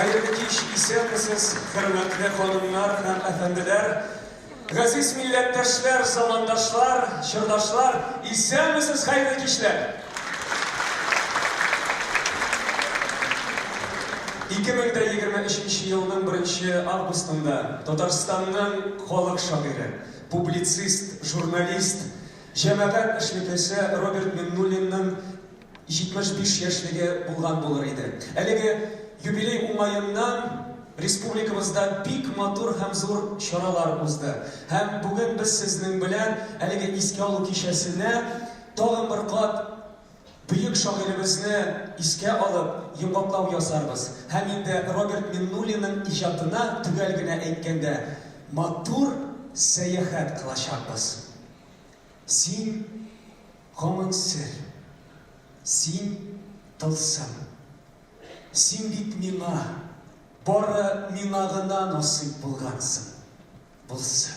Hayırlı kеш, исәнмесез, хөрмәтле ханымнар һәм әфәнделәр, газиз милләттәшләр, замандашлар, чордашлар, исәнмесез, хәйрле кичләр. 2023 елның 1 августында Татарстанның халык шагыйре, публицист, журналист, җәмәгать эшлеклесе Роберт Миннуллинның 75 яшьлеге булган булыр иде. Әлеге юбилей уңаеннан республикабызда бик матур һәм зур чаралар узды. Һәм бүген без сезнең белән әлеге искә алу кичәсенә тагын бер кат бөек шагыйребезне искә алып, йомгаклау ясарбыз. Һәм инде Роберт Миннуллинның иҗатына төгәл генә әйткәндә матур сәяхәт кылачакбыз. Син гомең сер, син тылсым, син бит миңа, бары миңа гына насыйп булгансың, булсын.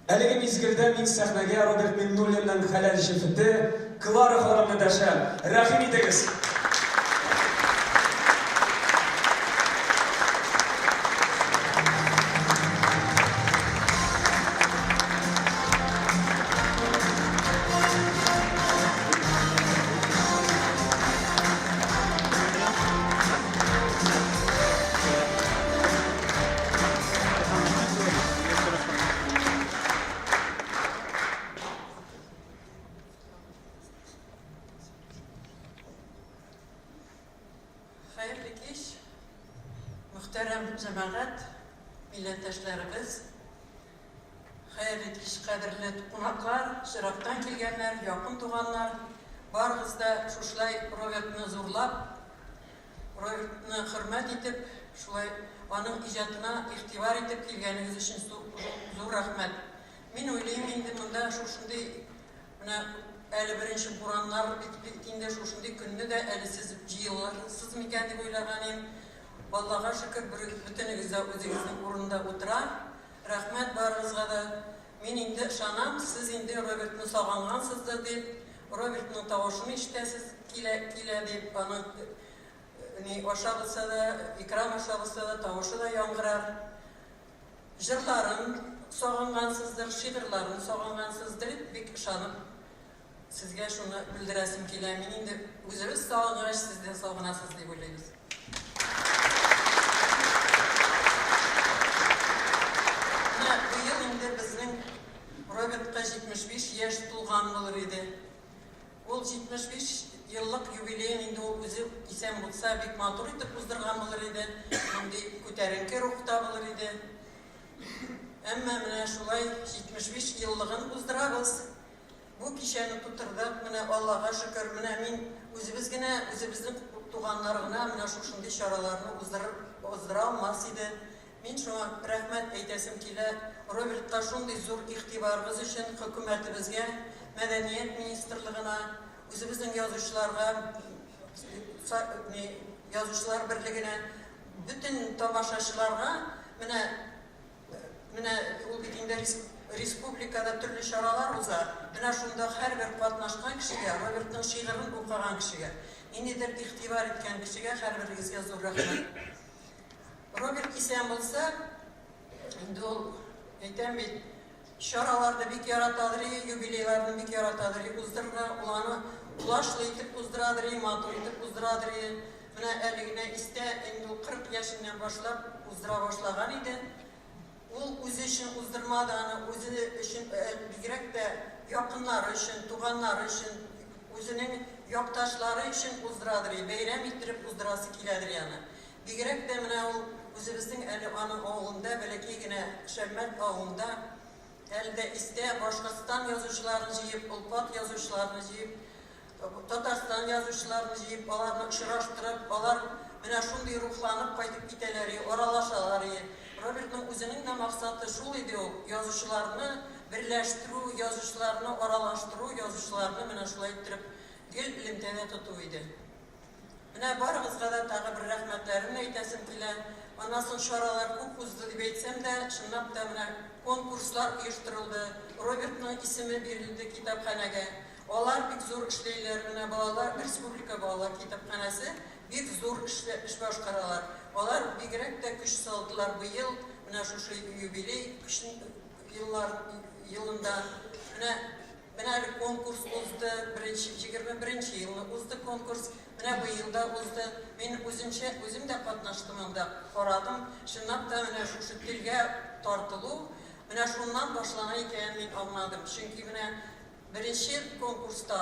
Әлеге мизгелдә мин сәхнәгә Роберт Миннуллинның хәләл җефете Клара ханымны дәшәм. Рәхим итегез. Hayırlı kеш, muhterem cemaat, milletvekillerimiz, hayırlı kеш, kadirli konaklar, şıraftan kelgenler, yakın tuğanlar, barınızda şuşlay Robert'ni zorlap, Robert'ni hürmet etip, şulay onun icatına ihtibar etip kelgeniz için zor rahmet. Min oyluyum indi bunda şuşunday, әлі бірінші буранlar bittiğinde şuşunday gününü de әлісіз жиылсыз мекен деп ойлағанем. Аллаға шүкір бүтінігізді өзіңіздің орнында отыра. Рахмет барыңызға да. Мен енді шанам, сіз енді Роберт'ні сағанғансызды деп, Роберт'ның тауышын іштесіз келе деп, оның аша болса да, икрам аша болса да, тауышы да яңғырар. Жырларын сағанғансызdır, шиғырларын сағанғансызdır, бек шанып. Sizge şunu bildiresim келе, мен енді өзіміз сағынғаш, сізден сағынасыз деп ойлаймыз. Bu yıl енді біздің Робертқа 75 яш толған болыр еді. Ол 75 yıllık юбилейін енді ол өзі исән болса, бек матур етіп ұздырған болыр еді. Енді көтеріңкі рухта болыр еді. Әмма міне шулай 75 yıllығын ұздырабыз. Bu kişinin tuturduk, Allah'a şükür, min özümüzün tuğanlarına şuşunday şaralarını uzdıra olmaz idi. Min şuna rahmet eytesim kile, Robert'ta şunday zor ihtibarımız için hükümetimizge, Medeniyet Ministerliğine, özümüzün yazışlar birliğine, bütün tamaşaçılarına, ol bitinde Respublikada türlü şaralar uzar. Buna şunda her bir katnaşkan kişiye, Robert'ın şiirini okuyan kişiye, inidir ihtibar etken kişiye her birinizge zor rahmet. Robert isen bolsa, indi ol, eytem bit, şaralarda bik yaratadır, jubileylarını bik yaratadır, uzdırga, ulanı ulaşlı itip uzdıradır, matur itip uzdıradır. Buna eline iste, indi 40 yaşından başlap uzdıra başlagan idi. Ol özü için uzdurmadan, özü için gerek de yakınları için, tuğanları için, özünün yaktaşları için uzduradır, beyram ettirip uzdurası kiledir yani. Gerek de özümüzün onun oğlunda, belki yine Şevmet oğlunda, elde iste Başkastan yazıcılarını jiyip, Ulpat yazıcılarını jiyip, Tatarstan yazıcılarını jiyip, onlarını ışıraştırıp, onlar şunday ruhlanıp kaytıp biteleri, oralaşaları. Robert'ның özünün de maksatı şul idi o, yazışlarını birleştiru, yazışlarını oralaştırу, yazışlarını şulay ettirip gel ilimtene tutu idi. Barımızga da tağı bir rahmetlerini eytesim kile, ondan sonra şaralar çok uzdu deb etsem de, şunlap da konkurslar uyuşturuldu, Robert'ның ismi verildi kitapxanaga. Onlar bik zor işleyler, balalar, Respublika Balalar Kitapxanası bik zor iş başkaralar. Алар бигрәк тә көч салдылар бу ел, менә шушы юбилей елында менә конкурс узды, 21 елны узды конкурс, менә бу елда узды. Мин үзем дә катнаштым анда, карадым, чынлап та менә шушы телгә тартылу, менә шуннан башлана икән мин аңладым. Чөнки менә беренче конкурста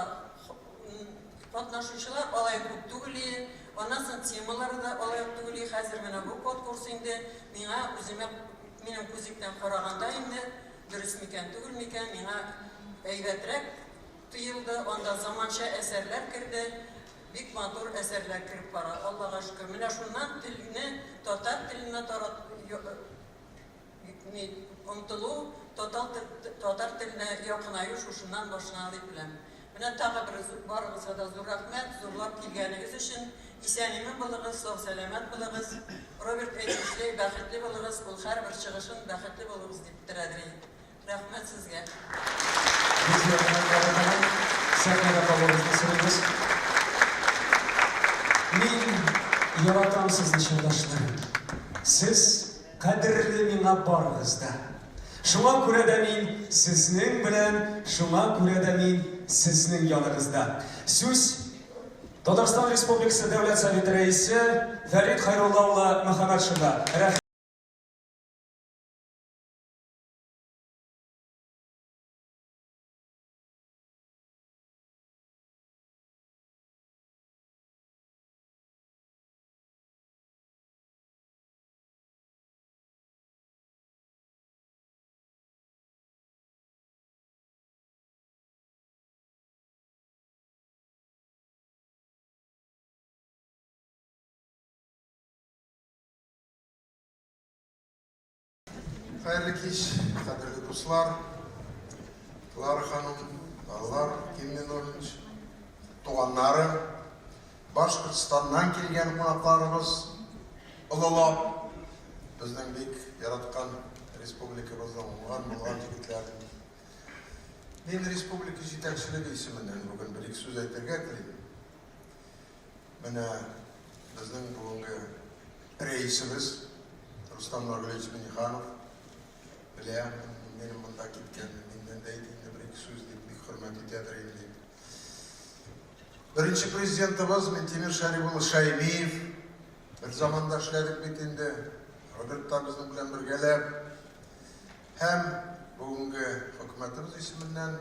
катнашучылар алай күп түгел, аннан соң темалары да алай түгел. Хәзер менә бу конкурс инде минем күзлектән караганда инде дөрес микән түгел микән, миңа әйбәтрәк тоелды. Анда заманча әсәрләр керде, бик матур әсәрләр кирип бара. Аллага шөкер. Менә шуннан телне, татар теленә омтылу, татар теленә якынаю шушыннан башлана дип беләм. Менә тагы бер барыгызга да зур рәхмәт, зурлап килгәнегез өчен. Исән-имин булыгыз, сау-сәламәт булыгыз. Роберт әйтүчеләй бәхетле булыгыз, ул һәрбер чыгышын бәхетле булыгыз дип теләдем. Рәхмәт сезгә. Мин яратам сезне, чындашларым. Сез кадерле миңа барыгыз да. Шуңа күрә дә мин сезнең белән, шуңа күрә дә мин сезнең яныгызда. Сүз Татарстан Республикасы Дәүләт Советы рәисе Фәрит Хәйрулла улы Мөхәммәтшинга. Хәерле кич, кадерле дуслар, Клара ханым, балалар, Кемленович, туганнары, Башкортстаннан килгән кунакларыбыз, олылап, безнең бик яраткан республикабыздан булган җегетләр. Мин республика җитәкчелеге исеменнән бүген бер-ике сүз әйтергә телим. Менә безнең бүгенге рәисебез Рустам Нургалиевич Миңнеханов беләм, минем монда киткән, миннән дә әйтте бер-ике сүз дип бик хөрмәт итәдер инде. Беренче президентыбыз Минтимер Шәриф улы Шәймиев бер заманда эшләдек бит инде. Роберт та безнең белән бергәләп һәм бүгенге хөкүмәтебез исеменнән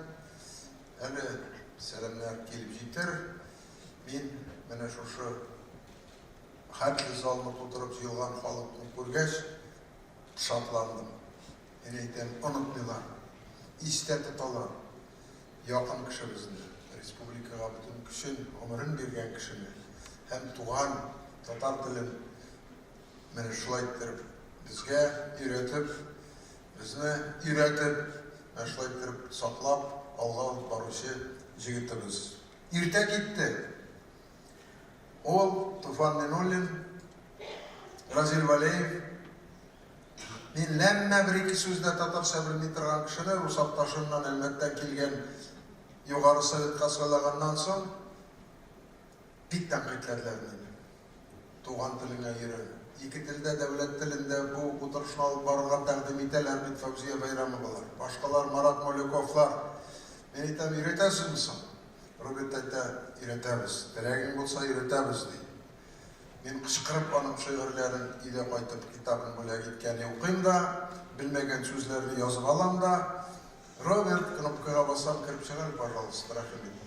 әле сәламнар килеп җитер. Мин менә шушы хәтле залны тутырып җыелган халыкны күргәч шатландым. Мин әйтәм, онытмыйлар, истә тоталар. Якын кешебезне, республикага бөтен көчен, гомерен биргән кешене һәм туган татар телен менә шулай итеп безгә өйрәтеп, безне өйрәтеп, менә шулай итеп саклап алга алып баручы җегетебез. Иртә китте. Ул Туфан Минуллин, Разил Валеев, мин ләммә бер-ике сүздә татарча белми торган кешене Русапташыннан әлмәттән килгән югары советка сайлаганнан соң бик тәнкыйтьләделәр мине. Туган теленә йөрү. Ике телдә, дәүләт телендә бу утырышны алып барырга тәкъдим итәләр бит Фәүзия Байрамовалар. Башкалар, Марат Моляковлар. Мин әйтәм, өйрәтәсезме соң? Роберт әйтә, өйрәтәбез. Теләгең булса өйрәтәбез ди. Мин кычкырып аның шигырьләрен өйдә кайтып китабын бүләк иткәне укыйм да, белмәгән сүзләрне язып алам да. Роберт кнопкага басам, кирип чыгар, пожалуйста, рәхмәт.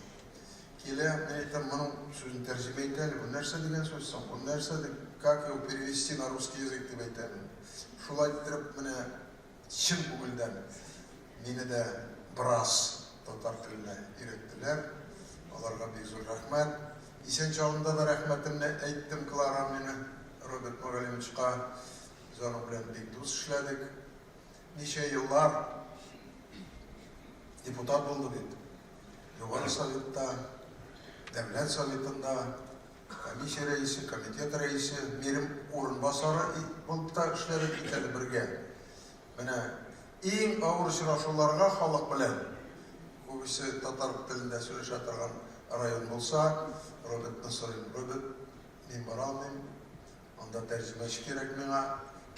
Килә, мин әйтәм, моның сүзен тәрҗемә итәле. Бу нәрсә дигән сүз соң? Бу нәрсә дип, как его перевести на русский язык дип әйтәм. Шулай итеп, менә чын күңелдән мине дә брас татар теленә өйрәттеләр. Аларга бик зур рәхмәт. Исән чагында да рәхмәтемне әйттем Клара мине, Роберт Нургалиевичка. Без аның белән бик дус эшләдек. Ничә еллар депутат булды бит. Югары Советта, Дәүләт Советында, комиссия рәисе, комитет рәисе, минем урынбасары булып та эшләдек бит әле бергә. Менә иң авыр очрашуларга халык белән, күбесе татар телендә сөйләшә торган район булса, Роберт Насырин, Роберт, мин бара алмыйм, анда тәрҗемәче кирәк миңа.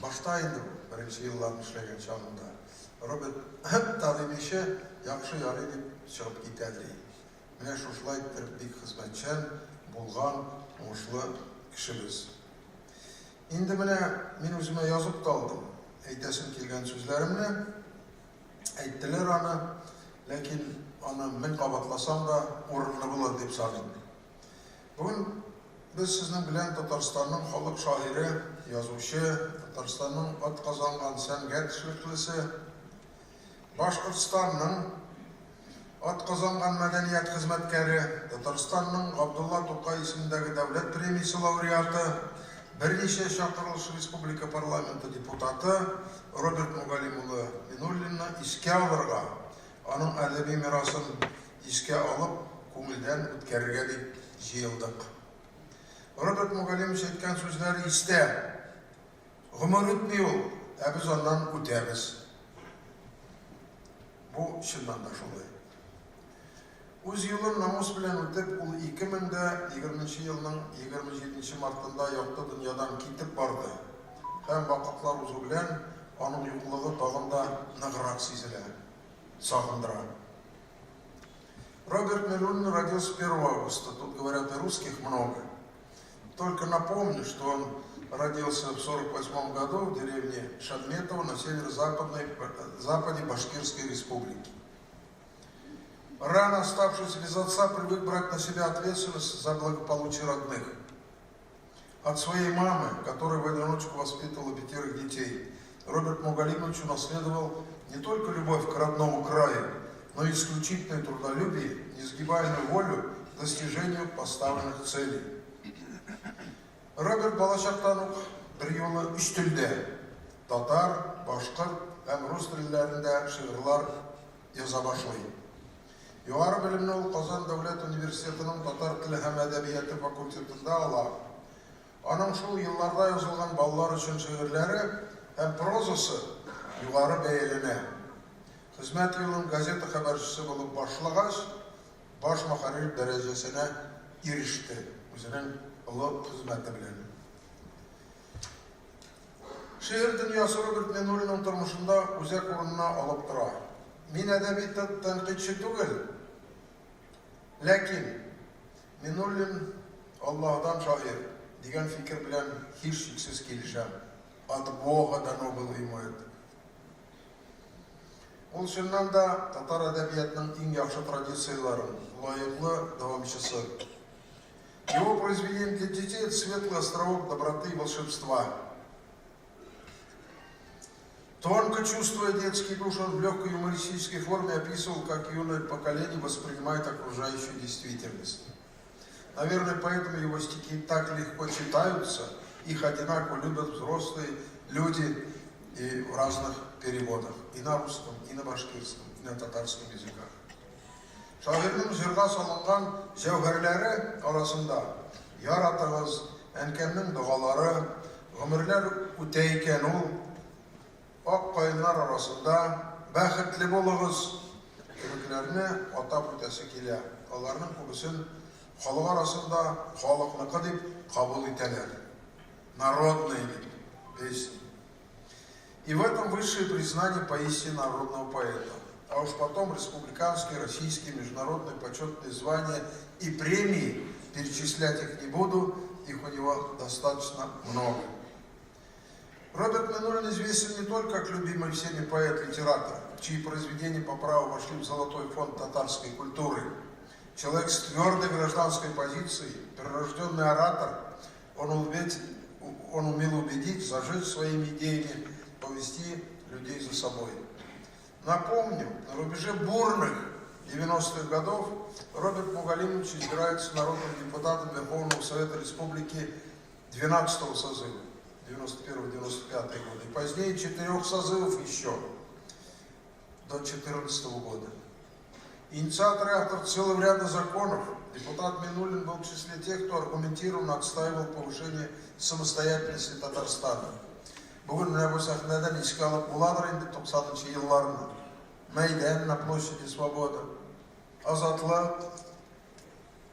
Башта инде беренче елларны эшләгән чагында. Роберт Талимиче яхшы ярый дип чыгып китәде. Менә шушылай бик хезмәтчән булган уңышлы кешебез. Инде менә мин үземә язып та алдым. Әйтәсем килгән сүзләремне. Әйттеләр аны, ләкин аны мен кабатласам да урынлы булыр дип саныйм. Бүген без сезнең белән Татарстанның халык шагыйре, язучы, Татарстанның атказанган сәнгать эшлеклесе, Башкортстанның атказанган мәдәният хезмәткәре, Татарстанның Габдулла Тукай исемендәге дәүләт премиясе лауреаты, берничә чакырылыш республика парламенты депутаты Роберт Мугалим улы Миннуллинны искә алырга, аның әдәби мирасын искә алып, күңелдән үткәрергә дип җыелдык. Роберт Мугалим әйткән сүзләре истә. Гомер үтми ул, ә без аннан үтәбез. Бу чыннан да шулай. Үз юлын намус белән үтеп, ул 2020 елның 27 мартында якты дөньядан китеп барды. Һәм вакытлар узу белән аның юклыгы тагын да ныграк сизелә, сагындыра. Роберт Миннуллин родился 1 августа. Тут говорят, и русских много. Только напомню, что он родился в 1948 году в деревне Шадметово на северо-западе Башкирской республики. Рано оставшись без отца, привык брать на себя ответственность за благополучие родных. От своей мамы, которая в одиночку воспитывала 5 детей, Роберт Мугалимович унаследовал не только любовь к родному краю, но и исключительное трудолюбие, несгибаемую волю к достижению поставленных целей. Роберт балачактан ук бер юлы 3 телдә, татар, башкорт һәм рус телләрендә шигырьләр яза башлый. Югары белемне ул Казан дәүләт университетының татар теле һәм әдәбияты факультетында ала. Аның шул елларда язылган балалар өчен шигырьләре һәм прозасы югары бәяләнә. Хезмәт юлын газета хәбәрчесе булып башлагач, баш мөхәррир дәрәҗәсенә иреште. Үзенең олы хезмәте белән. Шигырь дөньясы Роберт Миннуллинның тормышында үзәк урынына алып тора. Мин әдәби тәнкыйтьче түгел, ләкин Миннуллин Аллаһдан шагыйрь дигән фикер белән һичшиксез килешәм. От Бога дано было ему это. Ул чыннан да татар әдәбиятының иң яхшы традицияларын лаеклы дәвамчысы. Его произведение для детей – это светлый островок доброты и волшебства. Тонко чувствуя детский душ, он в легкой юмористической форме описывал, как юное поколение воспринимает окружающую действительность. Наверное, поэтому его стихи так легко читаются, их одинаково любят взрослые люди и в разных переводах. И на русском, и на башкирском, и на татарском языках. Шагыйрьнең җырга салынган җәүһәрләре арасында яратыгыз, әнкәмнең дугалары, гомерләр үтә икән ул, ак каеннар арасында бәхетле булыгыз кебекләрне атап үтәсе килә. Аларның күбесен халык арасында халыкныкы дип кабул итәләр. Народный песни. И в этом высшее признание поистине народного поэта. А уж потом республиканские, российские, международные почетные звания и премии, перечислять их не буду, их у него достаточно много. Роберт Миннуллин известен не только как любимый всеми поэт-литератор, чьи произведения по праву вошли в золотой фонд татарской культуры. Человек с твердой гражданской позицией, прирожденный оратор, он умел убедить, зажечь своими идеями, повести людей за собой. Напомню, на рубеже бурных 90-х годов Роберт Мугалимович избирается народным депутатом Верховного Совета Республики 12-го созыва, 91-95 года, и позднее 4 созывов еще, до 2014 года. Инициатор и автор целого ряда законов, депутат Миннуллин был в числе тех, кто аргументированно отстаивал повышение самостоятельности Татарстана. Бүгін менә бу сәхнәдән искә алып буладыр инде 90-нчы елларны. Мәйдан на площади Свободы. Азатлык,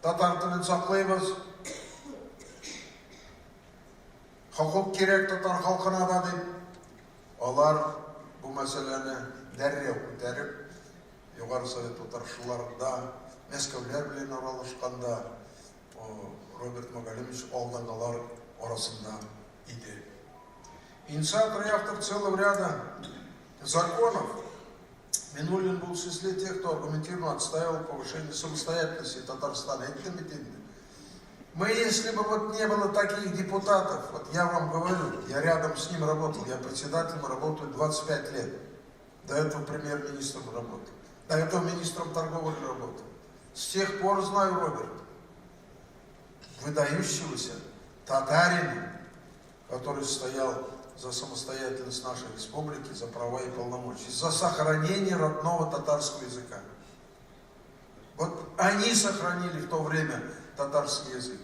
татар телен саклыйбыз. хокук керек татар халкына да дип, алар бу мәсьәләне дәррәү күтәреп, Югары Совет утырышларында, мәскәүләр белән аралашканда, Роберт Мугалимович алдынгылар арасында иде. Инициатор и автор целого ряда законов, Минулин был в числе тех, кто аргументированно отстаивал повышение самостоятельности Татарстана. Мы, если бы вот не было таких депутатов, вот я вам говорю, я рядом с ним работал, я председателем работаю 25 лет. До этого премьер-министром работал, до этого министром торговли работал. С тех пор знаю Роберта, выдающегося татарина, который стоял за самостоятельность нашей республики, за права и полномочия, за сохранение родного татарского языка. Вот они сохранили в то время татарский язык.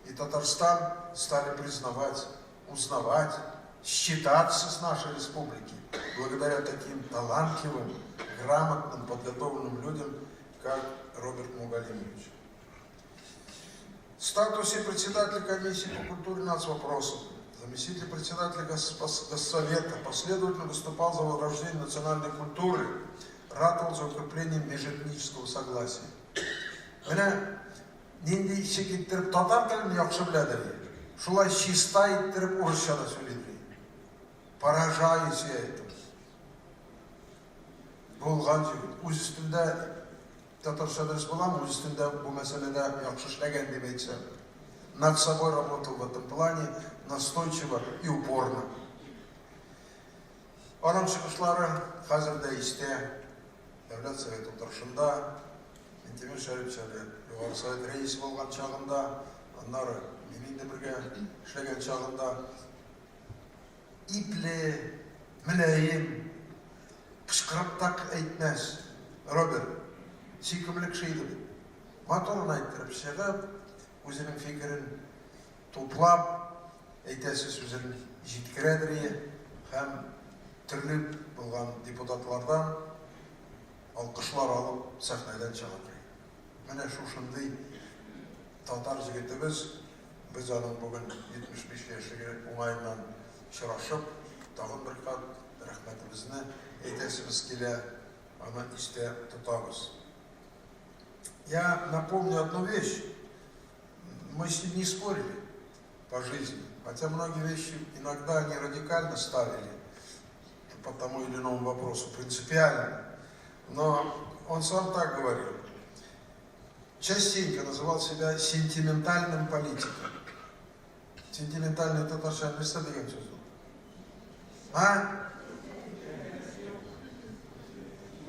И Татарстан стали признавать, узнавать, считаться с нашей республики, благодаря таким талантливым, грамотным, подготовленным людям, как Роберт Мугалимович. В статусе председателя комиссии по культуре и нацвопросам, заместитель председателя Госсовета, последовательно выступал за возрождение национальной культуры, ратовал за укрепление межэтнического согласия. Менә нинди шекиттер татар телен яхшы беләдер. Шулай чиста иттереп урысча да сөйләде. Поражаюсь я этому. Булган җегет үз өстендә татарча дөрес буламы, үз өстендә бу мәсьәләдә яхшы эшләгән дип әйтсәм. Над собой работал в этом плане настойчиво и упорно. Аның чыгышлары хәзер дә истә. Дәүләт Советы утырышында, Минтимер Шәрипчәле, Югары Совет рәисе булган чагында, аннары минем дә бергә эшләгән чагында ипле, мөлаем, кычкырып так әйтмәс. Роберт, сөйкемле кеше иде. Моторын әйттереп чыгып, үзенең фикерен туплап, әйтәсе сүзен җиткерәдер һәм төрле булган депутатлардан алкышлар алып сәхнәдән чыгып. Менә шушындый татар җегетебез, без аның бүген 75 яшьлеге уңайыннан очрашып, тагын бер кат рәхмәтебезне әйтәсебез килә, аны истә тотабыз. Я напомню одну вещь. Мы с ним не спорили по жизни, хотя многие вещи иногда они радикально ставили по тому или иному вопросу, принципиально. Но он сам так говорил. Частенько называл себя сентиментальным политиком. Сентиментальный татарча нәрсә дигән сүз ул? А?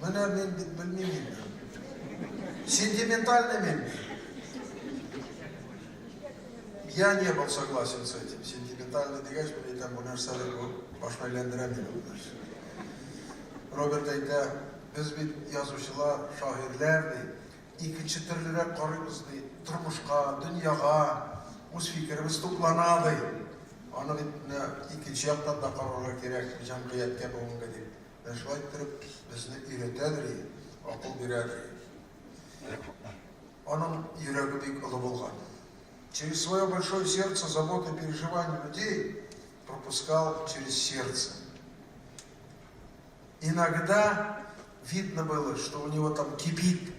Менә мин бит белмим. Сентиментальный мен. Я не был согласен с этим. Сентиментальный дигәч, мен әйтәм, бу нәрсәләр бу башны әйләндерә мине. Роберт әйтә, без бит язучылар, шагыйрьләр ди, икенче төрлерәк карыйбыз ди, тормышка, дөньяга, үз фикеребез туплана ди. Аны бит икенче яктан да карарга кирәк, җәмгыятькә бүгенге дип. Шулай итеп безне өйрәтәдер, акыл бирәдер. Аның йөрәге бик олы булган. Через свое большое сердце, заботы и переживания людей пропускал через сердце. Иногда видно было, что у него там кипит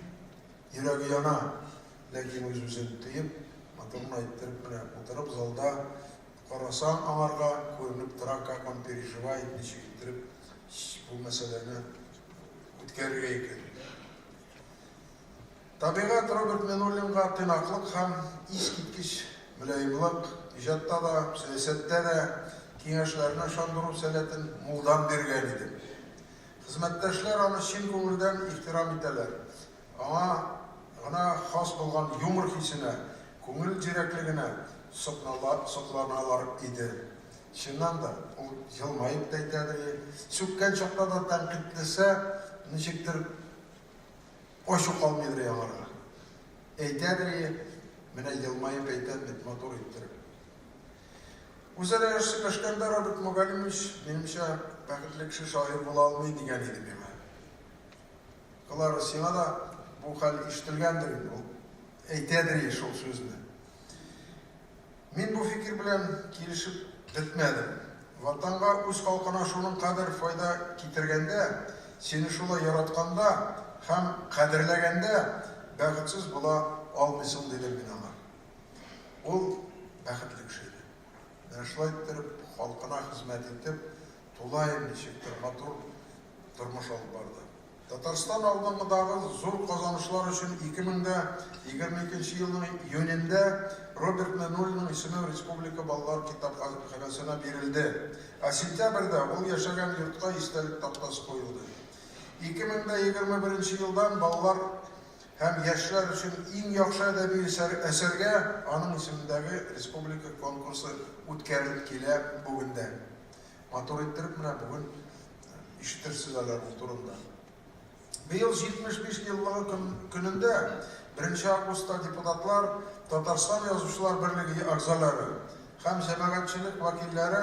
йөрәге яна, ләкин үз үзен тыеп, моторын әйттереп менә утырып залда карасаң аңарга күренеп тора, как он переживает, ничек иттереп бу мәсьәләне үткәрергә икән. Табигать Роберт Минуллинга тыйнаклык һәм искиткеч мөлаемлык, иҗатта да, сәясәттә дә киңәшләрне ышандыру сәләтен мулдан биргән иде. Хезмәттәшләр аны чын күңелдән ихтирам итәләр. Аңа гына хас булган юмор хисенә, күңел җирәклегенә сокланалар иде. Чыннан да, ул җылмаеп та әйтәдер, сүккән чакта да тәнкыйтьләсә, ничектер ошо калмыйдыр аңарга. Әйтәдер, менә җылмаеп әйтәм бит мотор иттереп. Үзара сөйләшкәндә Роберт Мугалимович, минемчә, бәхетле кеше шагыйрь була алмый дигән иде миңа. Алар сиңа да бу хәл ишетелгәндер инде, ул әйтәдер шул сүзне. Мин бу фикер белән килешеп бетмәдем. Ватанга үз халкына шуның кадәр файда китергәндә, сине шулай яратканда һәм кадерләгәндә бәхетсез була алмыйсың дидем мин аңа. Ул бәхетле кеше иде. Менә шулай итеп, халкына хезмәт итеп, тулаем ничектер матур тормыш алып барды. Татарстан алдынгыдагы зур казанышлар өчен 2022 елның июнендә Роберт Меннуллинның исеме Республика балалар китапханәсенә бирелде. Ә сентябрьдә ул яшәгән йортка истәлек тактасы куелды. 2021 елдан балалар һәм яшьләр өчен иң яхшы әдәби әсәргә аның исемендәге республика конкурсы үткәрелеп килә бүгендә. Матур иттереп менә бүген ишетерсез алар турында. Быел 75 еллыгы көнендә 1 августта депутатлар Татарстан язучылар берлеге әгъзалары һәм җәмәгатьчелек вәкилләре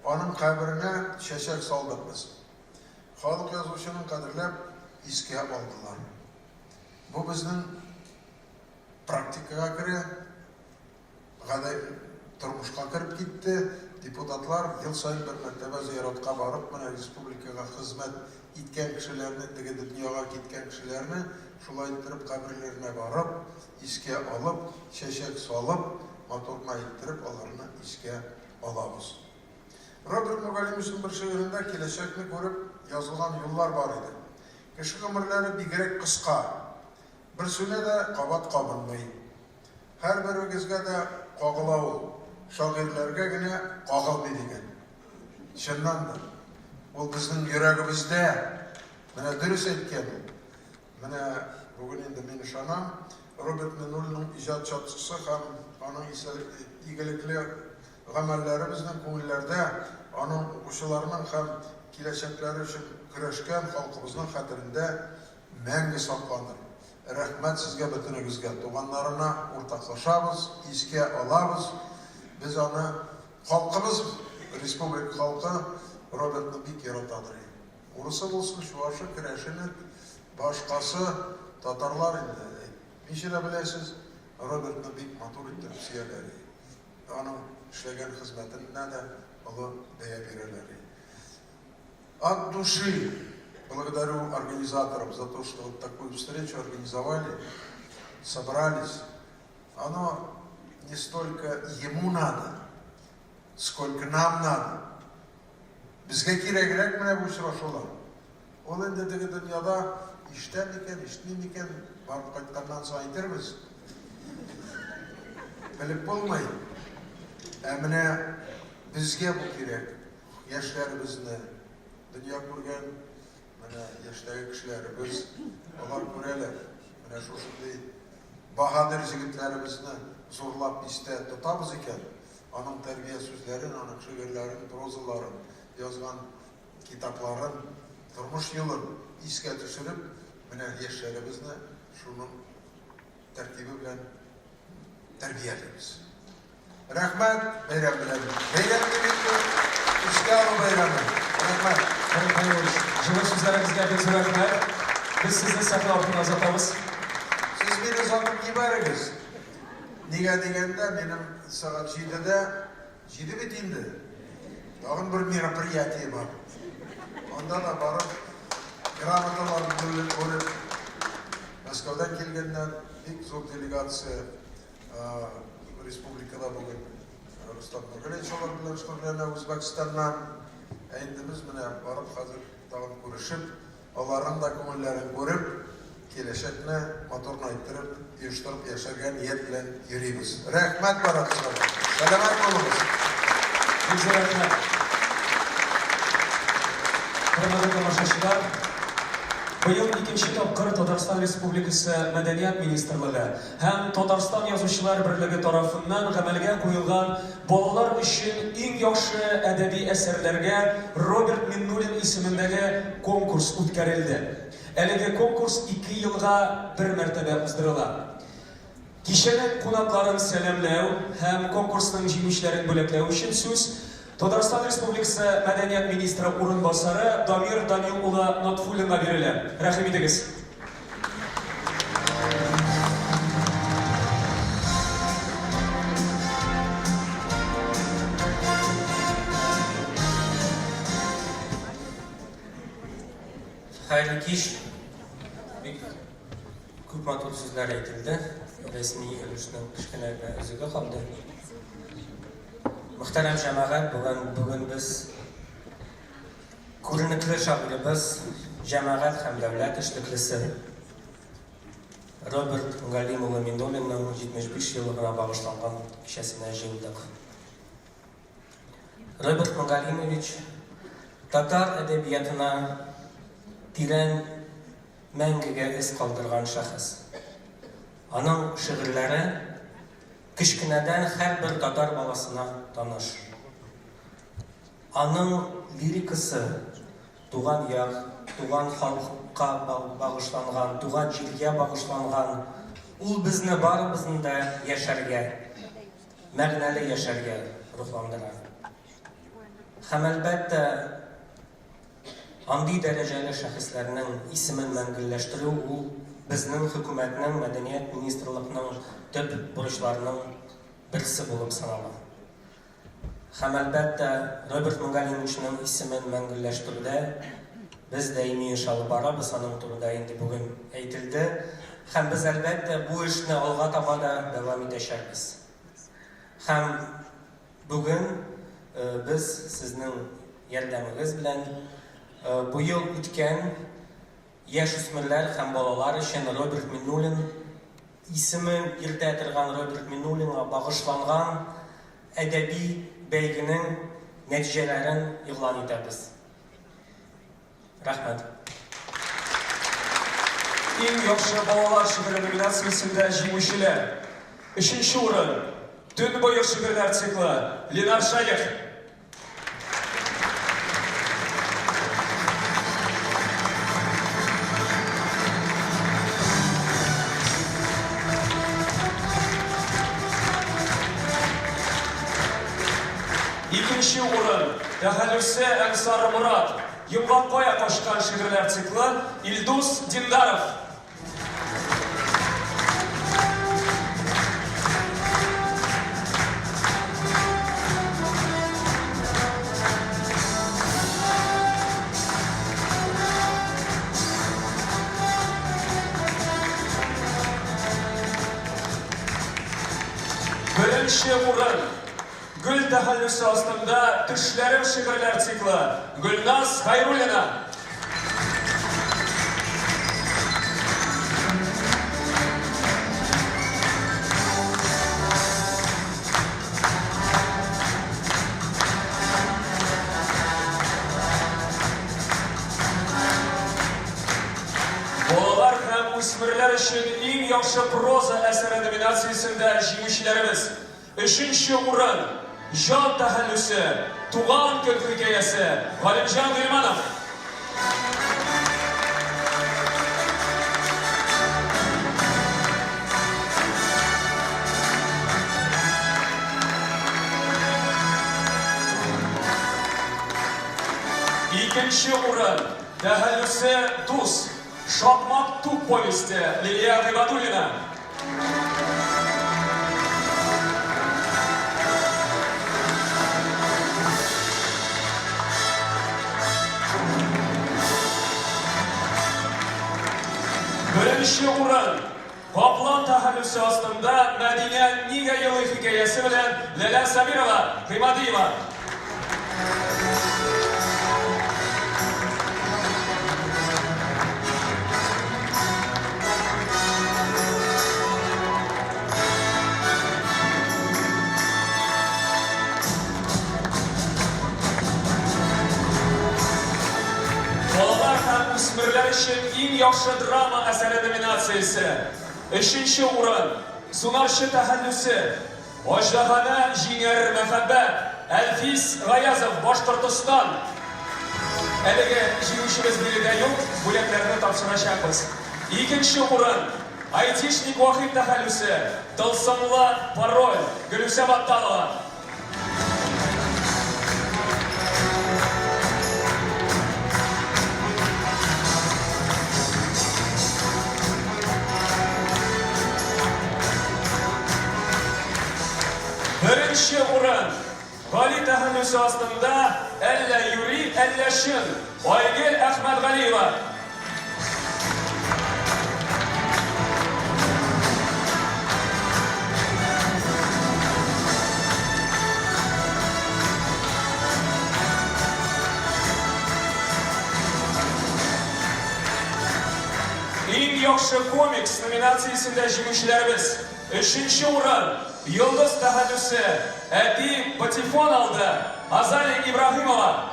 аның каберенә чәчәк салдык без. Халык язучының кадерләп искә алдылар. Бу безнең практикага керә, гадәй тормышка кереп китте. Депутатлар ел сайын бер мәртәбә зияратка барып, менә республикага хезмәт иткән кешеләрне, теге дөньяга киткән кешеләрне шулай иттереп каберләренә барып, искә алып, чәчәк салып, матурма иттереп аларны искә алабыз. Роберт Мөгаллимовның бер шигырендә киләчәкне күреп язылган юллар бар иде. Кеше гомерләре бигрәк кыска. Берсенә дә кабат кабынмый. Һәрберегезгә дә кагыла ул. Шагыйрьләргә генә кагылмый дигән. Чыннан да. Ул безнең йөрәгебездә. Менә дөрес әйткән. Менә бүген инде мин ышанам, Роберт Меннуллинның иҗат чаткысы һәм аның игелекле гамәлләре безнең күңелләрдә, аның укучыларның һәм киләчәкләре өчен көрәшкән халкыбызның хәтерендә мәңге сакланыр. Рәхмәт сезгә бөтенегезгә. Туганнарына уртаклашабыз, искә алабыз. Biz аны халкыбыз, республика халкы Робертны бик яратадыр. Урысы булсын, шуашы, керәшене, башкасы татарлар инде. Ничә беләсез, Робертны бик матур итеп сөйләр. Аның эшләгән хезмәтенә дә олы бәя бирәләр. От души благодарю организаторов за то, что вот такую встречу организовали, собрались. Оно не столько ему надо, сколько нам надо. Безгә кирәгрәк менә бу очрашулар. Ул инде теге дөньяда иштән икән, иштми икән, барып кайтканнан соң әйтербез. Белеп булмый. Ә менә безгә бу кирәк. Яшьләребезне, дөнья күргән менә яшьтәге кешеләребез, алар күрәләр. Менә шушындый баһадир җегетләребезне зурлап истә тотабыз икән, аның тәрбия сүзләрен, аның шигырьләрен, прозаларын, язган китапларын, тормыш юлын искә төшереп, менә яшьләребезне шуның тәртибе белән тәрбияләбез. Рәхмәт, бәйрәм белән. Бәйрәм бик искә алу бәйрәме. Рәхмәт. Җылы сүзләрегезгә бик зур рәхмәт. Без сезне саклау өчен озатабыз. Siz beni uzatып ебәрегез. Нигә дигәндә, минем сәгать 7-дә 7 бит инде. Тагын бер мероприятие бар. Анда да барып, грамоталарны күреп, Мәскәүдән килгәннәр, бик зур делегация республикада бүген. Рустам Нургалиевич белән шөгыльләнә Үзбәкстаннан. Инде без менә барып хәзер тагын күрешеп, аларның да күңелләрен күреп, киләчәкне матурна иттереп, оештырып яшәргә ният белән йөрибез. Рәхмәт барыгызга. Сәламәт булыгыз. Бик зур рәхмәт. Хөрмәтле тамашачылар, быел 2нче тапкыр Татарстан Республикасы Мәдәният министрлыгы һәм Татарстан язучылар берлеге тарафыннан гамәлгә куелган балалар өчен иң яхшы әдәби әсәрләргә Роберт Меннуллин исемендәге конкурс үткәрелде. Әлеге конкурс 2 елга бер мәртәбә уздырыла. Кичәнең кунакларын сәламләү һәм конкурсның җиңүчеләрен бүләкләү өчен сүз Татарстан Республикасы Мәдәният министры урынбасары Дамир Данил улы Натфуллинга бирелә. Рәхим итегез. Hayırlı kiş. Күп матур сүзләр әйтелде. Рәсми өлешнең кечкенә өзеге калды. Мөхтәрәм җәмәгать, бүген без күренекле шагыйребез, җәмәгать һәм дәүләт эшлеклесе Роберт Мөгаллим улы Миннуллинның 75 еллыгына багышланган кичәсенә җыелдык. Роберт Мөгаллимович татар әдәбиятына тирән мәңгегә эз калдырган шәхес. Аның шигырьләре кечкенәдән һәрбер татар баласына таныш. Аның лирикасы туган яр, туган халыкка багышланган, туган җиргә багышланган. Ул безне барыбызны да яшәргә, мәгънәле яшәргә рухландыра. Һәм әлбәттә андый дәрәҗәле шәхесләрнең исемен мәңгелләштерү ул безнең хөкүмәтнең мәдәният министрлыгының төп бурычларының берсе булып санала. Һәм әлбәттә Роберт Мөгаллимовичның исемен мәңгелләштерүдә без даими эш алып барабыз, аның турында инде бүген әйтелде. Һәм без әлбәттә бу эшне алга таба да дәвам итәчәкбез. Һәм бүген без сезнең ярдәмегез белән бу ел үткән яшүсмерләр һәм балалар өчен Роберт Миннуллин исемен йөртә торган Роберт Миннуллинга багышланган әдәби бәйгенең нәтиҗәләрен игълан итәбез. Рәхмәт. Иң яхшы балалар шигыре номинациясендә җиңүчеләр. 3нче урын Төн буе шигырьләр циклы Ленар Шаев. Икенче урын Тәхәллүсе Әнсары Мурат. Йомгак кая кашкан шигырьләр циклы Илдус Диндаров. Беренче урын Гүл тәхәллүсе астында Төшләрем шигырьләр циклы Гөлназ Хайруллина. Балалар һәм үсмерләр өчен иң яхшы проза әсәре номинациясендә җиңүчеләребез. 3нче урын Жан тәхәллүсе Туган көн хикәясе Галимҗан Гыйльманов. Икенче урын тәхәллүсе Дус Шахмат туп повесте Лилия Гыйбадуллина. Беренче урын Каплан тәхәллүсе астында Мәдинә нигә елый хикәясе белән Ләлә Сабирова Гыймадиева. Балалар һәм үсмерләр өчен иң яхшы драма әсәре номинациясе. 3нче урын Сунарчы тәхәллүсе Аждаһаны җиңәр мәхәббәт Әлфис Гаязов Башкортстан. Әлеге җиңүчебез билгеле юк, бүләкләрне тапшырачакбыз. Икенче урын Айтишник Вахит тәхәллүсе Тылсымлы пароль Гөлүсә Батталова. Беренче урын Гали тәхәллүсе астында әллә юри, әллә шын Айгөл Әхмәтгалиева. яхшы комикс номинациясында җиңүчеләребез. 3-нче урын Йолдыз тәхәллүсе Әти Патефон алды. Азалия Ибраһимова.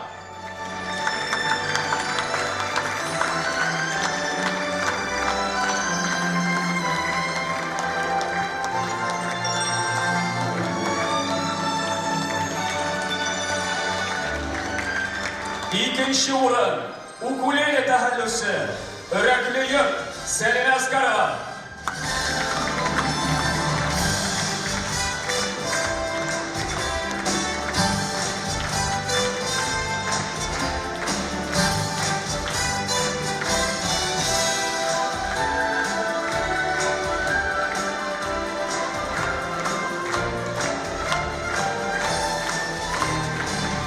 2-нче урын Укулеле тәхәллүсе Өрәкле йорт Сәлимә Аскарова.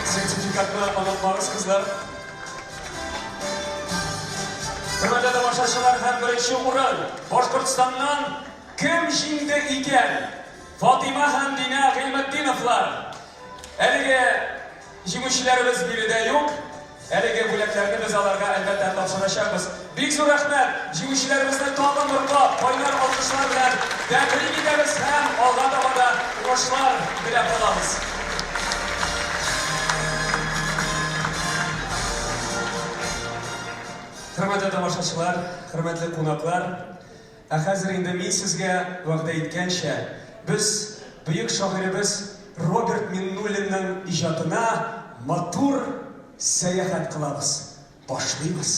'Сертификатны онытмагыз, кызлар. Хөрмәтле тамашачылар, һәм 1-нче урын Башкортстаннан кем җиңде икән? Фатима һәм Дина Гыйлметдиновлар. Әлеге җиңүчеләребез биредә юк. Әлеге бүләкләрне без аларга әлбәттә тапшырачакбыз. Бик зур рәхмәт. Җиңүчеләребезне тагын бер кайнар алкышлар белән тәбрик итәбез һәм алга таба да уңышлар теләп калабыз. Хөрмәтле тамашачылар, хөрмәтле кунаклар, хәзер инде мин сезгә вәгъдә иткәнчә, без бөек шагыйребез Роберт Миннуллинның иҗатына матур сәяхәт кылабыз. Башлыйбыз.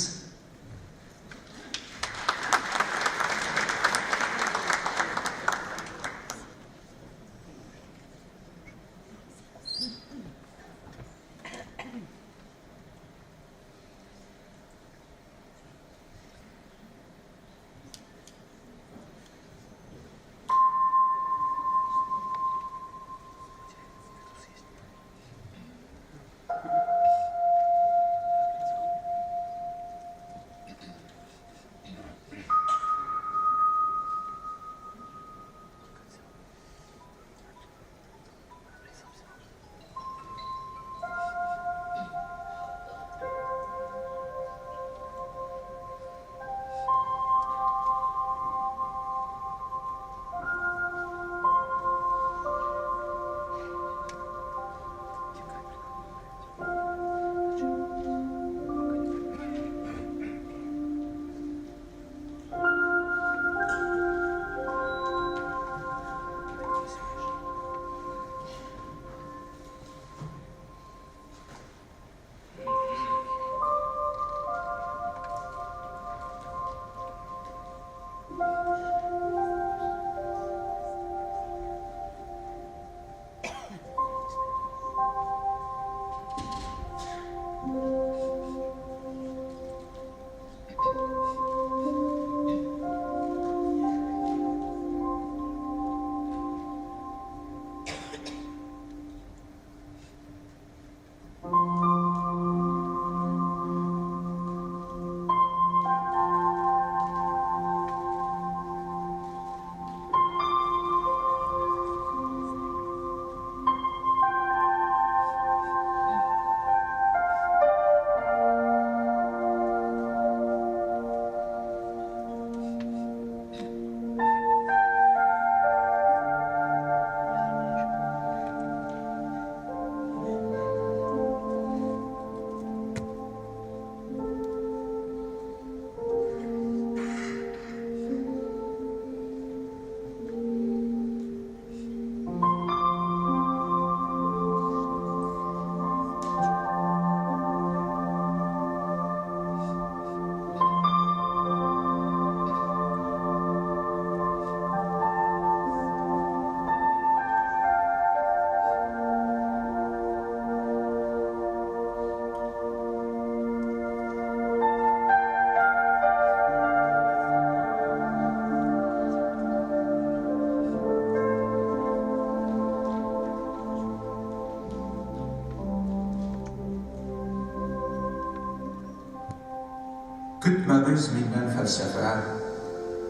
Көтмәбез миннән фәлсәфә,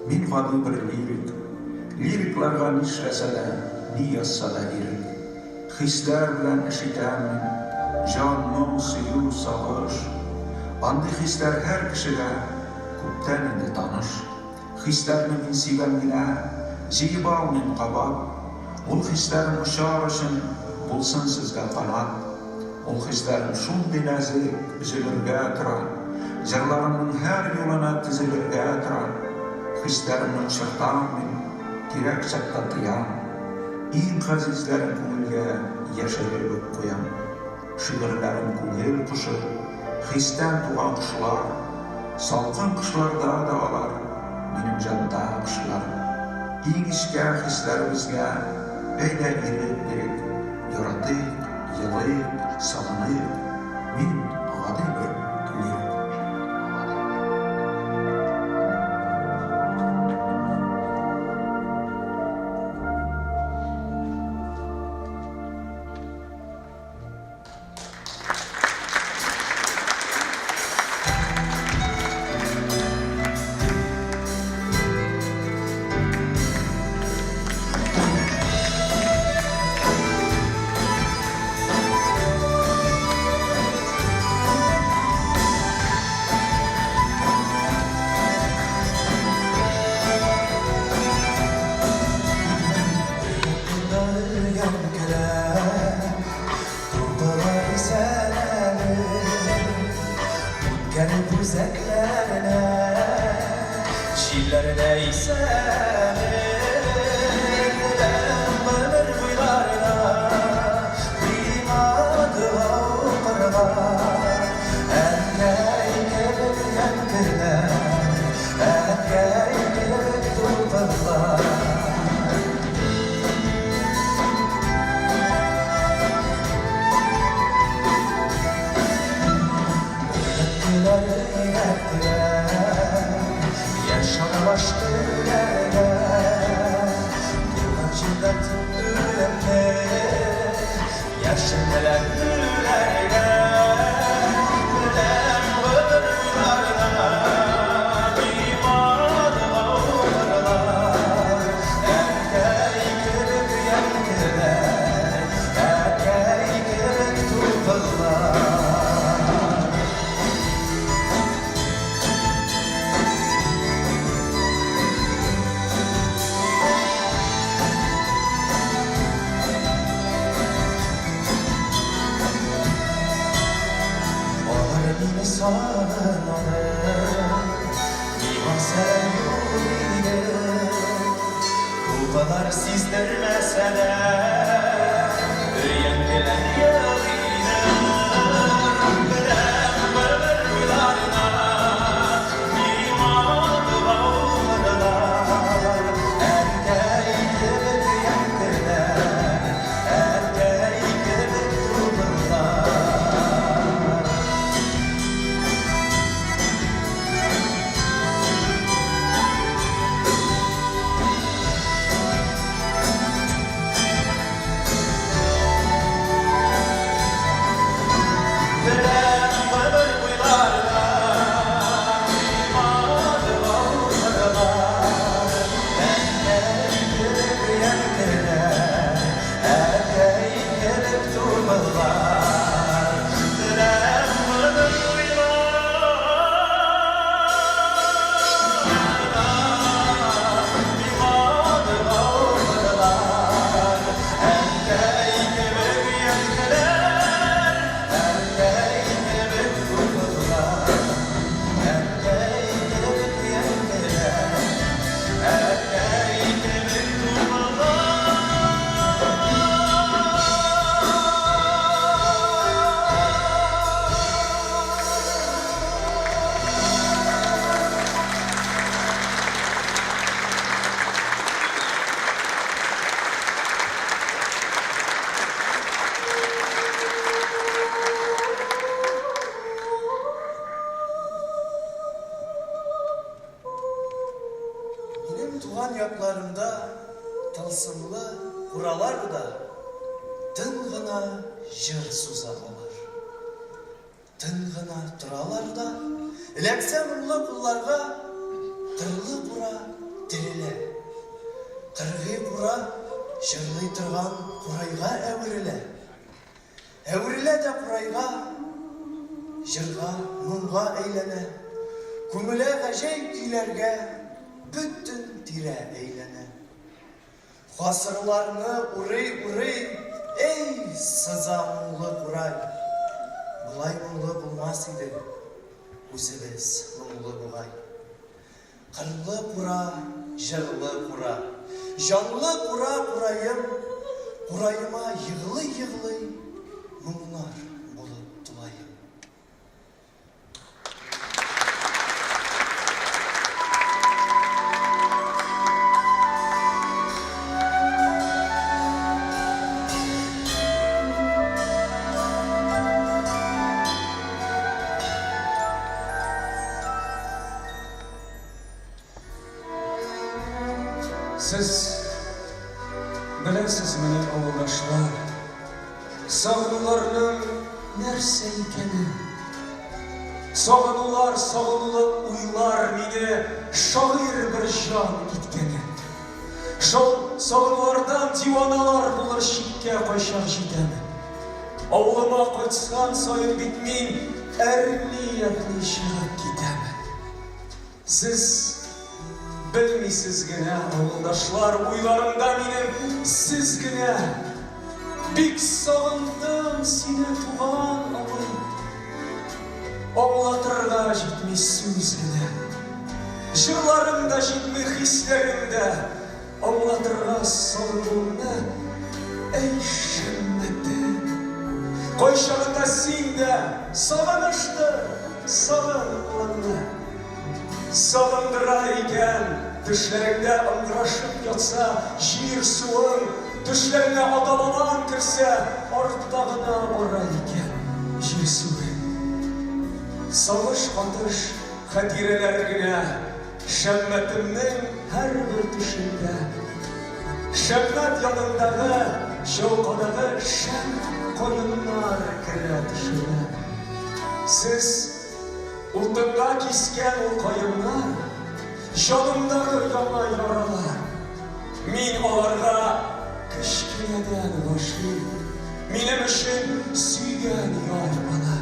мин гади бер лирик. Лирикларга нишләсә дә, ни язса да лирик. Хисләр белән эш итәм мин, җанның сөю сагыш. Андый хисләр һәр кешегә күптән инде таныш. Hislerini min siben gine, zibal min kabat. Ol hislerin uşarışın, bulsun sizge kanat. Ol hislerin şunday nazik, üzülürge tıran. Jırlarımın her yoluna tizilirge tıran. Hislerimnin şırtan min, tirek çakta tıyan. İn kazizlerin kumulge, yaşayıp koyan. Şiirlerin kumul kuşu, histen tuğan kuşlar. Salkın kışlarda dağlar, benim canda kışlar. İyi işke hislerimizge, eyle irik, yaratık, yılık, savunuyuk. Min adi bir lirik. Yaplarında tılsımlı buralar da tıngına jır suzağılar. Tıngına duralar da ilekse mumla kullarga tırlı bura dirile. Kırgı bura jırlı tırgan kurayga evrile. Evrile de kurayga jırga mumga eylene. Kumule gajey kilerge bütün tire eylene. Hasırlarını urey, ey sızamlı kuray. Bulay munglu bulmaz idi, üzebez munglu buğay. Kırlı kura, jırlı kura, canlı kura kurayım, kurayıma yığılı mumlar bulup dulayım. Siz bilesiz meni avuldaşlar, sağınılarının nerse ikeni. Sağınılar uylar meni şair bir can gitkeni. Sağınılardan divanalar bulur şikke koşar jidemi. Avılıma koçsan soyun bitmin erli şığıp gidemi. Siz bilmisiz gine avuldaşlar, uylarımda benim siz gine. Bik sağındım seni tuğan avay, ağlatırga jitmiş söz gine. Jırlarımda jitmiş hislerimde, ağlatırga sağındığımda ey şemmetim. Koyşağında sinde sağınıştı sağınlarını. Sağındırarken düşlerinde ıngraşıp yatsa jir suun, düşlerine adalanan kirse ortağına orayken jir suun. Savaş atış hadirelerine şemmetimnin her bir düşünde, şemmet yanındağı şevkadağı şem koyunlar kire düşüne. Siz ultımda kisken o koyunlar, canımdağı yana yaralar. Min olarga kışkıneden başlı, minim için süygen yar bana.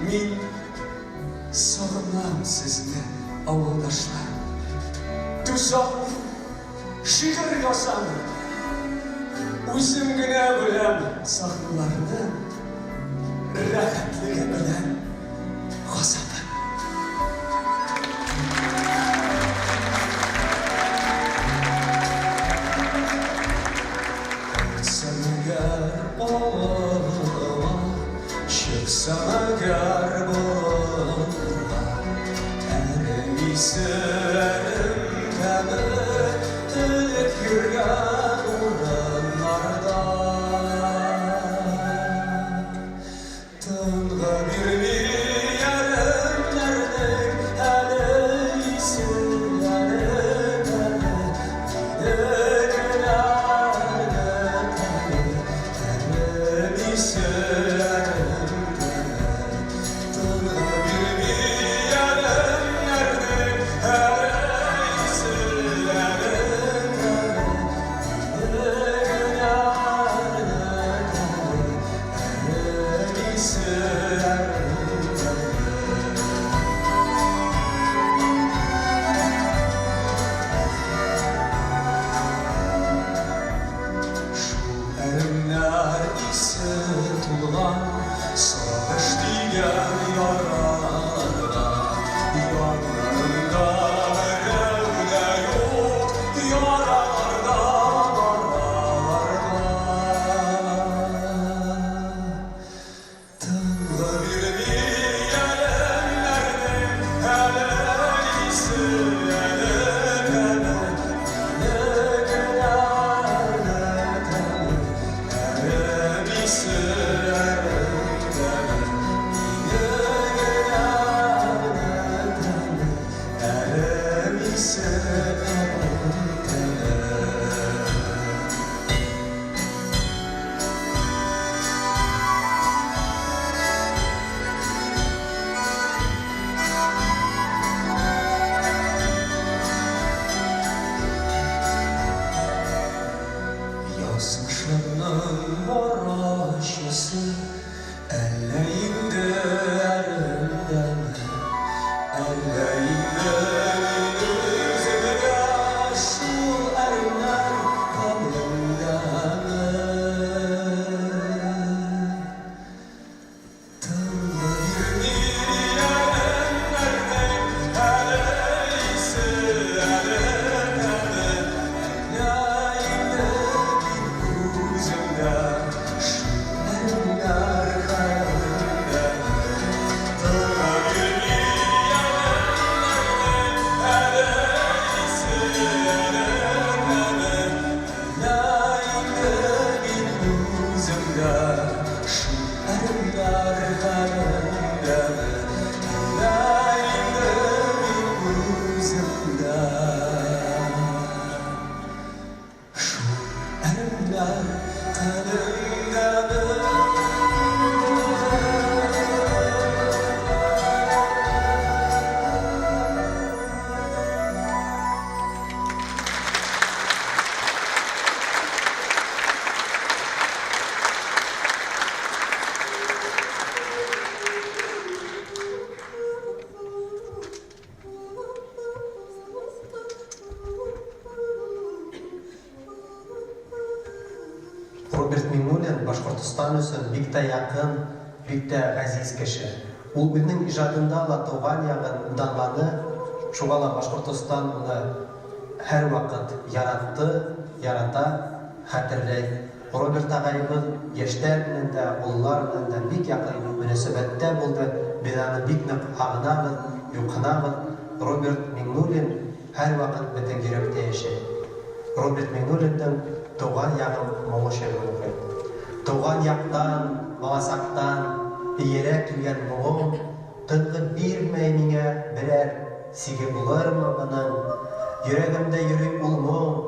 Min sağınam sizni avuldaşlar. Tuzak, şiir yazan, üzüm güne bilem sağınlarını, rahatlığı bilen gazabı. Çıksam eğer boğulma, erimizlerimden ötülüp yürgen uğranlarda. Tınga bir yerimlerdik, eleysin savaş diyen yaralarda, yanlarında evde yok, yaralarda, maralarda. Tınga bir yerimlerde, eleysi yazmışlarının maraşısı elleğinde elimden, elleğinde Роберт Миңнуллин Башкортстан өчен бик тә якын, бик тә газиз кеше. Ул үзенең иҗатында ла туган ягын данланы, шуңа ла Башкортстан уны һәр вакыт яратты, ярата, хәтерләй. Роберт агайыбыз яшьтәр белән дә, уллар белән дә бик якын мөнәсәбәттә булды. Без аны бик нык агынабыз, юкынабыз. Роберт Миңнуллин һәр вакыт бөтен йөрәктә яшәй. Роберт Миңнуллинның туган ягы моңы булды. Туган яктан, баласактан иерә килгән моң тынгы бирмәй миңа берәр сиге булырмы моның? Йөрәгемдә йөри ул моң,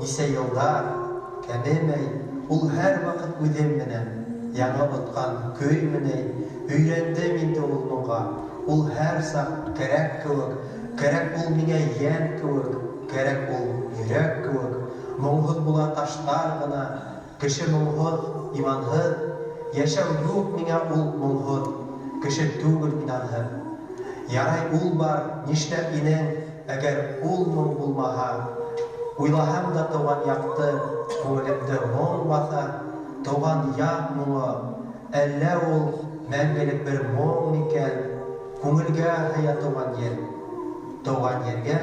нисә елдар кәмемәй, ул һәр вакыт үҙем менән, яңа откан көй менән, өйрәндем инде ул моңга. Ул һәр саҡ кәрәк кеүек, кәрәк ул миңә йән кеүек, кәрәк ул йөрәк кеүек. Моңһыҙ була таштар гына, кеше моңһыҙ, иманһыҙ, йәшәү юҡ миңә ул моңһыҙ, кеше түгел инанһыҙ. Ярай ул бар, нишләп инең, әгәр ул моң булмаһа. Уйлаһам да тыуған яҡты, күңелемде моң баҫа. Тыуған яҡ моңо, әллә ул мәңгелек бер моң микән? Күңелгә һыя тыуған ер, тыуған ергә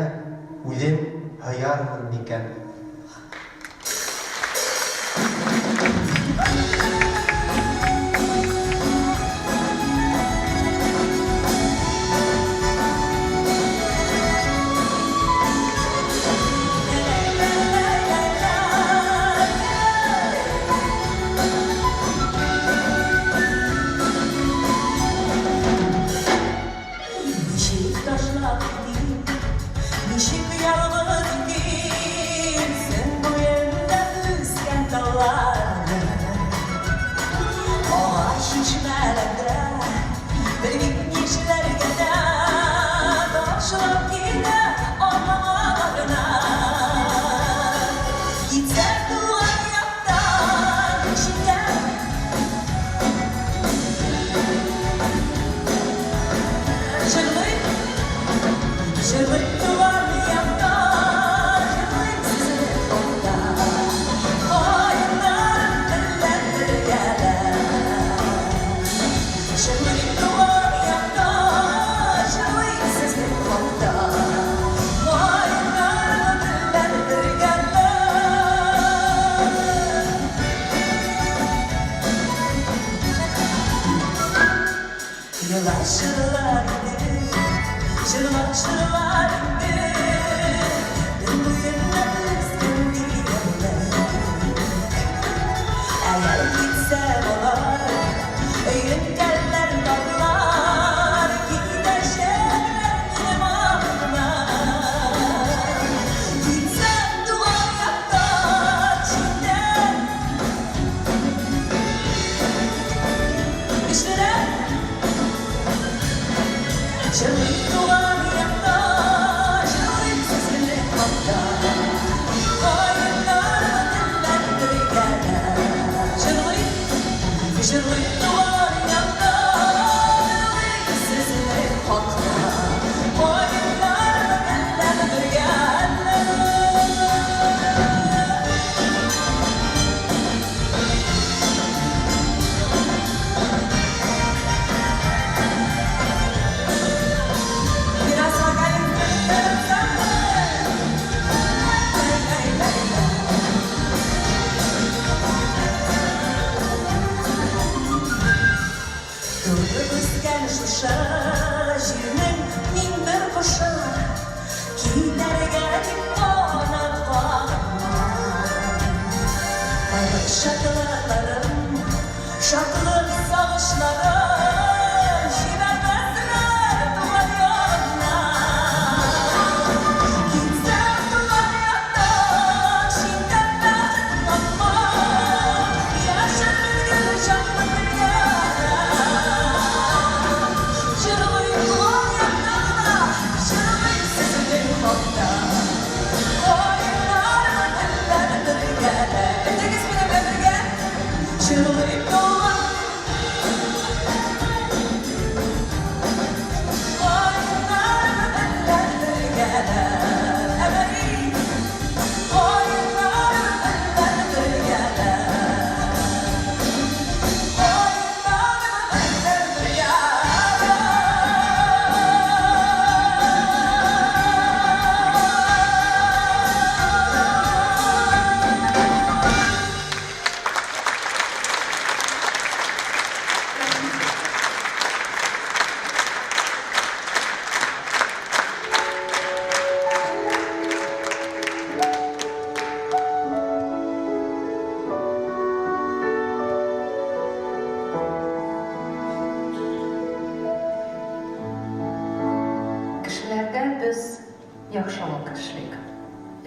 үҙем һыярмын микән?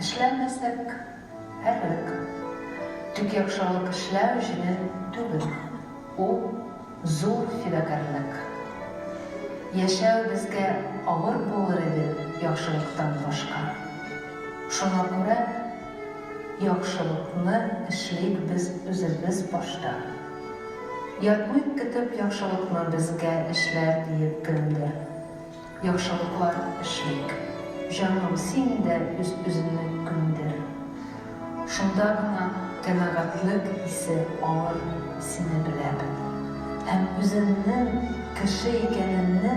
эшләмәсәк, һәрлек. Тик яхшылык эшләү җиңел түгел. Ул зур фидакарлык. Яшәү безгә авыр булыр иде яхшылыктан башка. Шуңа күрә яхшылыкны эшлик без үзебез башта. Ятмый көтеп яхшылыкны безгә эшләр диеп кемдер. Яхшылыклар эшлик. Җаным син дә үзеңне күндер. Шунда гына канәгатьлек исе алыр сине беләбен. Һәм үзеңнең кеше икәнеңне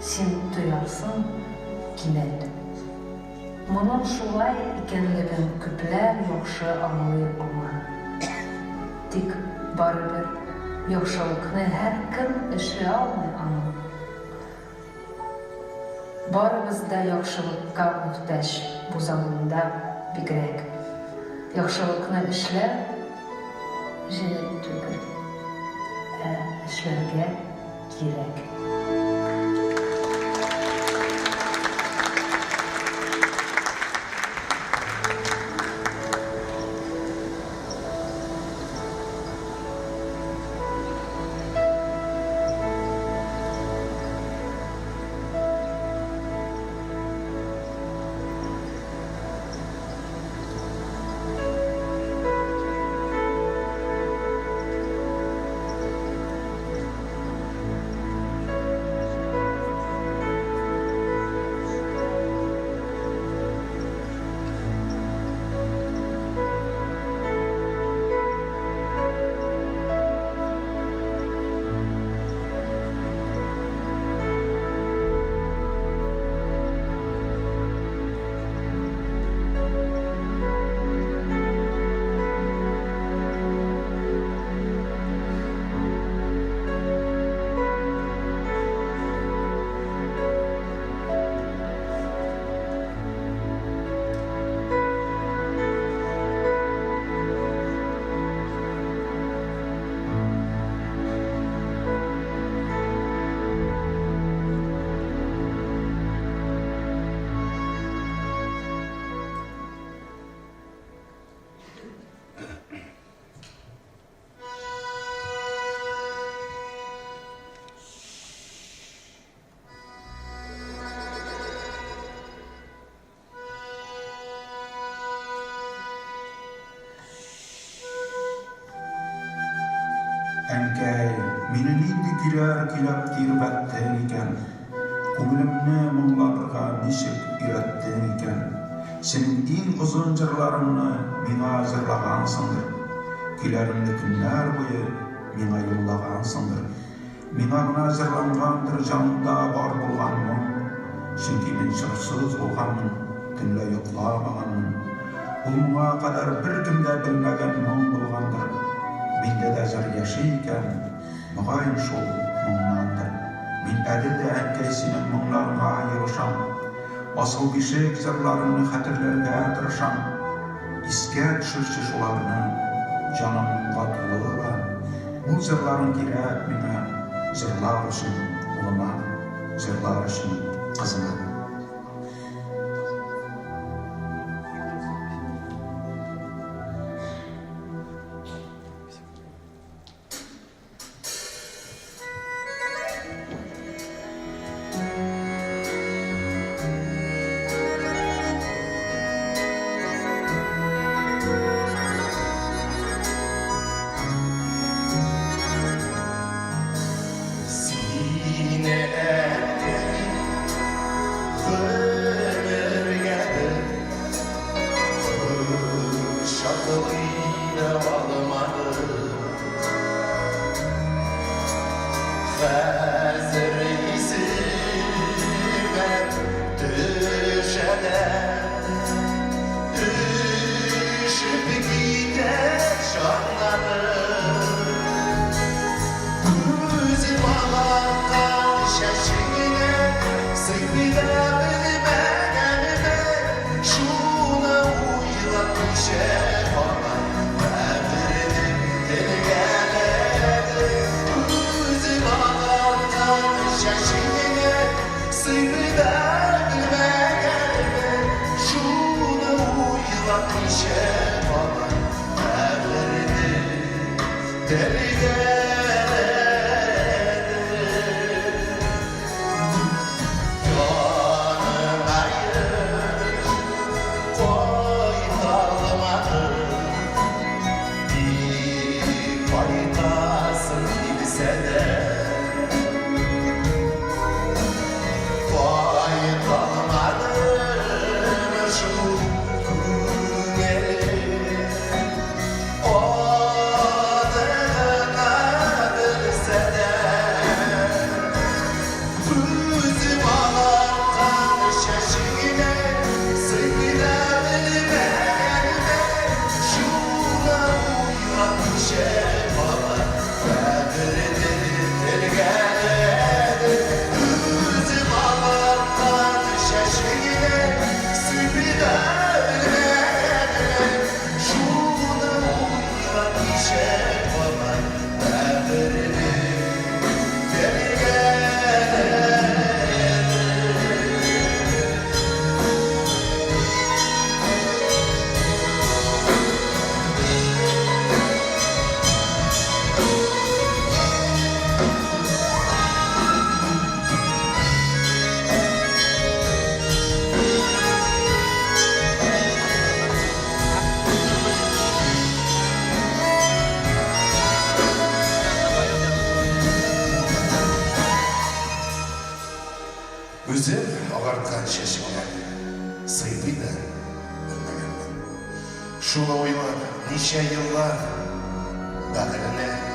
син тоярсың кинәт. Моның шулай икәнлеген күпләр яхшы аңлый алмый. Тик барыбер яхшылыкны һәркем эшләй алмый аны. Барыбыз да яхшылыкка мөхтәҗ бу заманда бигрәк. Яхшылыкны эшләү җиңел түгел. Эшләргә кирәк. Әнкәй, мине нинди көйләр көйләп тирбәттең икән, күңелемне моңларга ничек өйрәттең икән. Синең иң озын җырларыңны миңа җырлагансыңдыр. Көйләремне төннәр буе миңа юллагансыңдыр. Миңа гына җырлангандыр җанымда бар булган моң. Чөнки мин җырсыз булганмын, төнлә йокламаганмын. Ул моңа кадәр беркем дә белмәгән моң булгандыр. Миндә дә җыр яши икән, мөгаен шул моңнандыр. Мин әле дә әнкәй синең моңларыңа йөришам. Асыл бишек җырларыңны хәтерләргә тырышам. Искә төшерче шуларны, җанымга тулыла. Бу җырларың кирәк миңа, җырлар өчен улыма, җырлар өчен кызыма. Өзі ағартқан шешімнен сыйпайды білмегенмен. Шуны ойлап, неше йыллар бәділіне